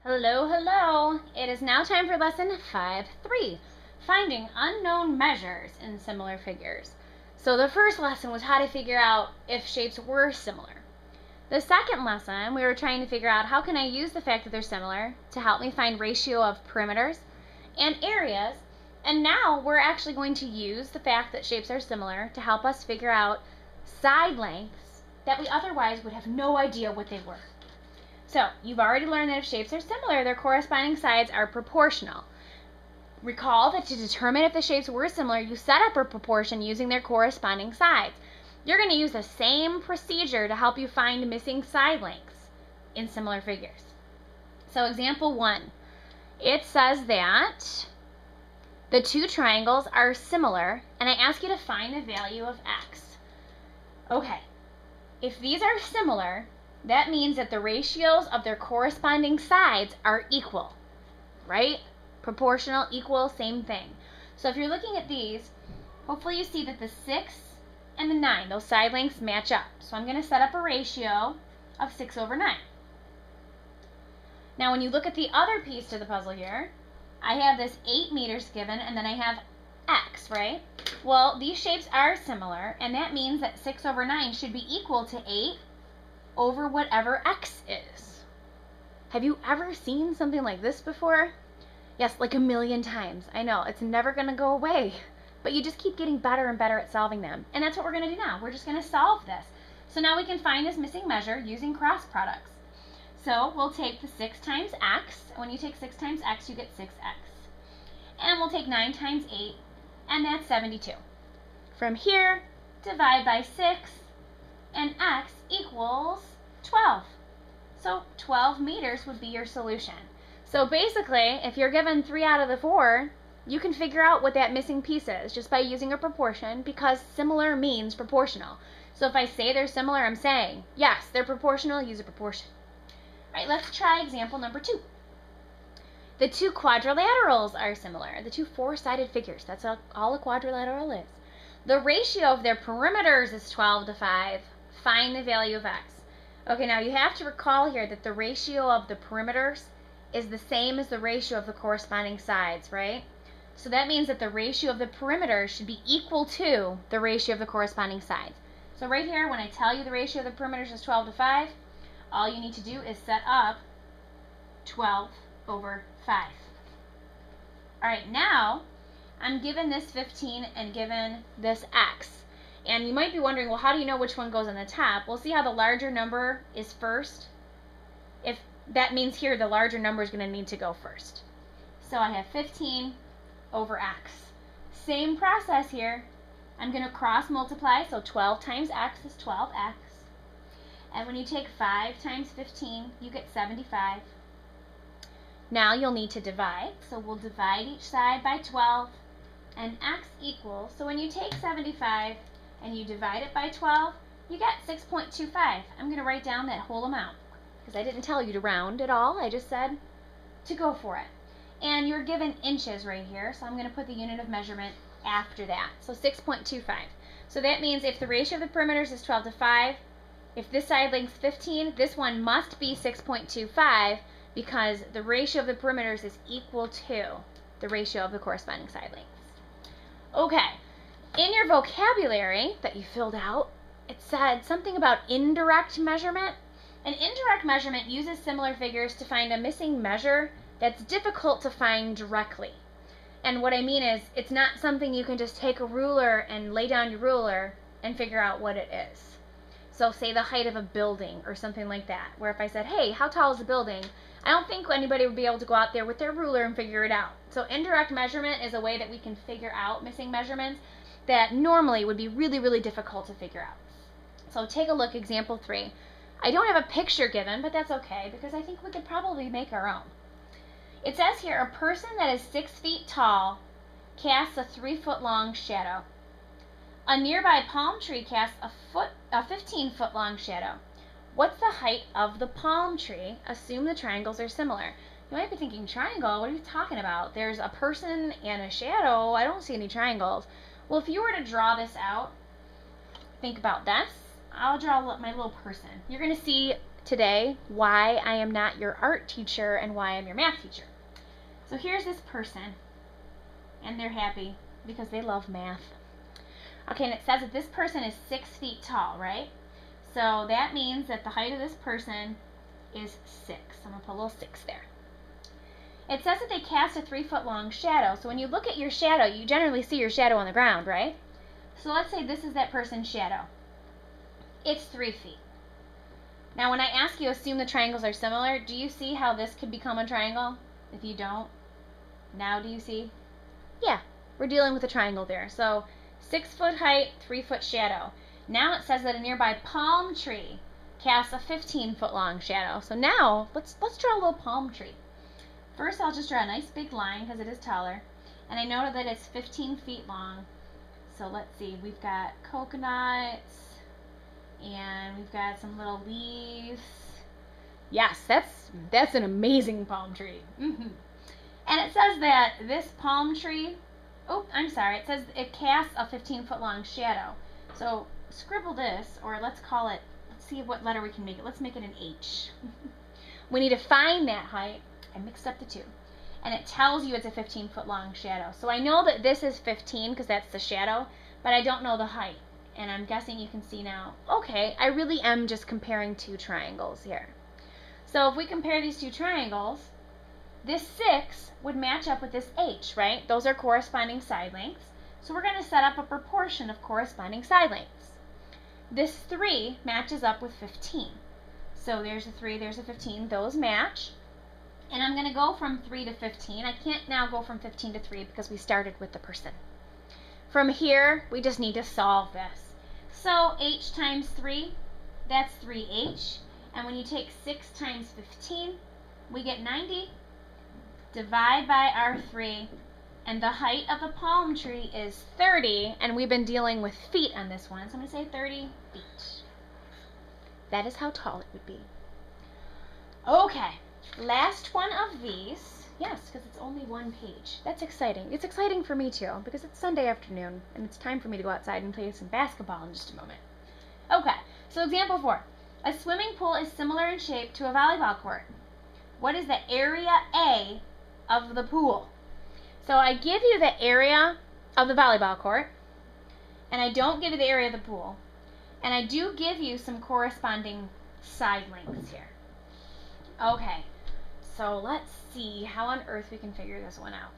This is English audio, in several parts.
Hello, hello. It is now time for lesson 5.3, finding unknown measures in similar figures. So the first lesson was how to figure out if shapes were similar. The second lesson, we were trying to figure out how can I use the fact that they're similar to help me find ratio of perimeters and areas. And now we're actually going to use the fact that shapes are similar to help us figure out side lengths that we otherwise would have no idea what they were. So, you've already learned that if shapes are similar, their corresponding sides are proportional. Recall that to determine if the shapes were similar, you set up a proportion using their corresponding sides. You're going to use the same procedure to help you find missing side lengths in similar figures. So, example 1. It says that the two triangles are similar, and I ask you to find the value of x. Okay, if these are similar, that means that the ratios of their corresponding sides are equal, right? Proportional, equal, same thing. So if you're looking at these, hopefully you see that the 6 and the 9, those side lengths match up. So I'm going to set up a ratio of 6/9. Now when you look at the other piece to the puzzle here, I have this 8 meters given, and then I have x, right? Well, these shapes are similar, and that means that 6/9 should be equal to 8 over whatever x is. Have you ever seen something like this before? Yes, like a million times. I know, it's never going to go away, but you just keep getting better and better at solving them. And that's what we're going to do now. We're just going to solve this. So now we can find this missing measure using cross products. So we'll take the 6 times x. When you take 6 times x, you get 6x. And we'll take 9 times 8, and that's 72. From here, divide by 6, and x equals 12. So 12 meters would be your solution. So basically, if you're given 3 out of the 4, you can figure out what that missing piece is just by using a proportion, because similar means proportional. So if I say they're similar, I'm saying, yes, they're proportional, use a proportion. All right, let's try example number 2. The two quadrilaterals are similar. The two four-sided figures, that's all a quadrilateral is. The ratio of their perimeters is 12:5. Find the value of x. Okay, now you have to recall here that the ratio of the perimeters is the same as the ratio of the corresponding sides, right? So that means that the ratio of the perimeters should be equal to the ratio of the corresponding sides. So right here, when I tell you the ratio of the perimeters is 12:5, all you need to do is set up 12/5. All right, now I'm given this 15 and given this x. And you might be wondering, well, how do you know which one goes on the top? Well, see how the larger number is first? If that means here the larger number is going to need to go first. So I have 15 over x. Same process here. I'm going to cross multiply, so 12 times x is 12x. And when you take 5 times 15, you get 75. Now you'll need to divide, so we'll divide each side by 12, and x equals, so when you take 75, and you divide it by 12, you get 6.25. I'm going to write down that whole amount because I didn't tell you to round at all. I just said to go for it. And you're given inches right here, so I'm going to put the unit of measurement after that. So 6.25. So that means if the ratio of the perimeters is 12:5, if this side length is 15, this one must be 6.25 because the ratio of the perimeters is equal to the ratio of the corresponding side lengths. Okay. In your vocabulary that you filled out, it said something about indirect measurement. And indirect measurement uses similar figures to find a missing measure that's difficult to find directly. And what I mean is, it's not something you can just take a ruler and lay down your ruler and figure out what it is. So say the height of a building or something like that, where if I said, hey, how tall is the building? I don't think anybody would be able to go out there with their ruler and figure it out. So indirect measurement is a way that we can figure out missing measurements that normally would be really, really difficult to figure out. So take a look, example 3. I don't have a picture given, but that's okay because I think we could probably make our own. It says here, a person that is 6 feet tall casts a 3-foot long shadow. A nearby palm tree casts a 15-foot long shadow. What's the height of the palm tree? Assume the triangles are similar. You might be thinking, triangle? What are you talking about? There's a person and a shadow. I don't see any triangles. Well, if you were to draw this out, think about this. I'll draw my little person. You're going to see today why I am not your art teacher and why I'm your math teacher. So here's this person, and they're happy because they love math. Okay, and it says that this person is 6 feet tall, right? So that means that the height of this person is 6. I'm going to put a little 6 there. It says that they cast a 3-foot long shadow. So when you look at your shadow, you generally see your shadow on the ground, right? So let's say this is that person's shadow. It's 3 feet. Now when I ask you, assume the triangles are similar, do you see how this could become a triangle? If you don't, now do you see? Yeah, we're dealing with a triangle there. So 6-foot height, 3-foot shadow. Now it says that a nearby palm tree casts a 15-foot long shadow. So now let's draw a little palm tree. First I'll just draw a nice big line because it is taller. And I know that it's 15 feet long. So let's see, we've got coconuts and we've got some little leaves. Yes, that's an amazing palm tree. And it says that this palm tree, it says it casts a 15-foot long shadow. So scribble this, or let's see what letter we can make it. Let's make it an H. We need to find that height. I mixed up the two. And it tells you it's a 15-foot long shadow. So I know that this is 15 because that's the shadow, but I don't know the height. And I'm guessing you can see now, okay, I really am just comparing two triangles here. So if we compare these two triangles, this 6 would match up with this H, right? Those are corresponding side lengths. So we're going to set up a proportion of corresponding side lengths. This 3 matches up with 15. So there's a 3, there's a 15. Those match. And I'm going to go from 3 to 15. I can't now go from 15 to 3 because we started with the person. From here, we just need to solve this. So H times 3, that's 3H. And when you take 6 times 15, we get 90. Divide by our 3. And the height of the palm tree is 30. And we've been dealing with feet on this one. So I'm going to say 30 feet. That is how tall it would be. Okay. Last one of these. Yes, because it's only one page. That's exciting. It's exciting for me too, because it's Sunday afternoon, and it's time for me to go outside and play some basketball in just a moment. Okay, so example 4. A swimming pool is similar in shape to a volleyball court. What is the area A of the pool? So I give you the area of the volleyball court, and I don't give you the area of the pool. And I do give you some corresponding side lengths here. Okay. So let's see how on earth we can figure this one out.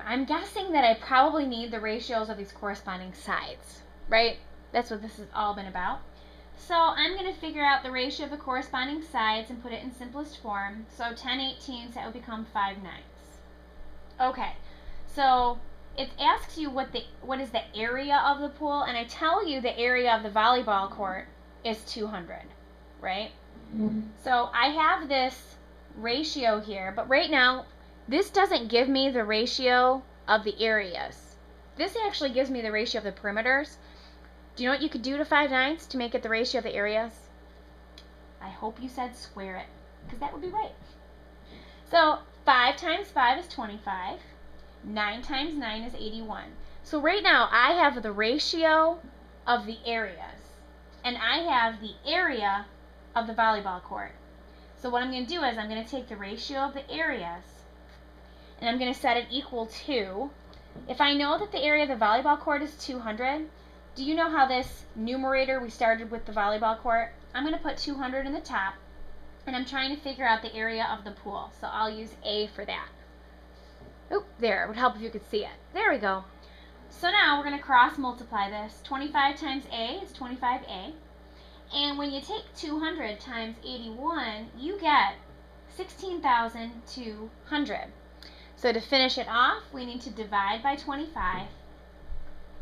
I'm guessing that I probably need the ratios of these corresponding sides, right? That's what this has all been about. So I'm going to figure out the ratio of the corresponding sides and put it in simplest form. So 10/18, that would become 5/9. Okay, so it asks you what is the area of the pool, and I tell you the area of the volleyball court is 200, right? So I have this ratio here, but right now this doesn't give me the ratio of the areas. This actually gives me the ratio of the perimeters. Do you know what you could do to 5/9 to make it the ratio of the areas? I hope you said square it, because that would be right. So 5 times 5 is 25. 9 times 9 is 81. So right now I have the ratio of the areas, and I have the area of the volleyball court. So what I'm going to do is I'm going to take the ratio of the areas and I'm going to set it equal to, if I know that the area of the volleyball court is 200, do you know how this numerator, we started with the volleyball court? I'm going to put 200 in the top, and I'm trying to figure out the area of the pool. So I'll use A for that. Oh, there, it would help if you could see it. There we go. So now we're going to cross multiply this. 25 times A is 25A. And when you take 200 times 81, you get 16,200. So to finish it off, we need to divide by 25.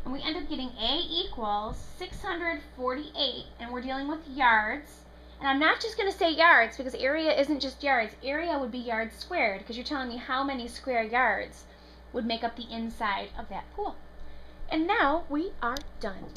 And we end up getting A equals 648, and we're dealing with yards. And I'm not just going to say yards, because area isn't just yards. Area would be yards squared, because you're telling me how many square yards would make up the inside of that pool. And now we are done.